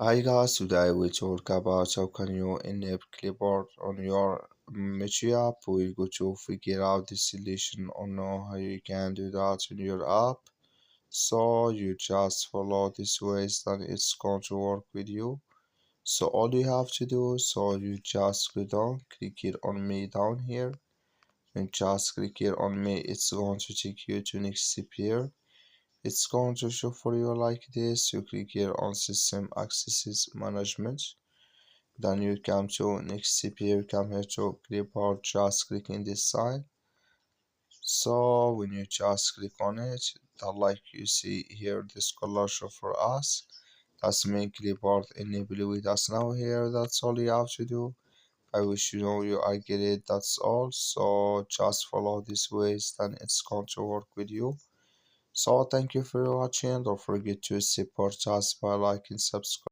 Hi guys, today we talk about how can you enable clipboard on your Meitu app. We go to figure out the solution or know how you can do that in your app. So you just follow this ways, then it's going to work with you. So all you have to do, so you just go down, click here on me down here, and just click here on me. It's going to take you to next step here. It's going to show for you like this. You click here on system accesses management, then you come to next step here, come here to clipboard, just click in this side. So when you just click on it, that like you see here this color show for us, that's make clipboard enable with us now here. That's all you have to do. I wish you know you I get it, that's all. So just follow this ways, then it's going to work with you. So thank you for watching. Don't forget to support us by liking, subscribe.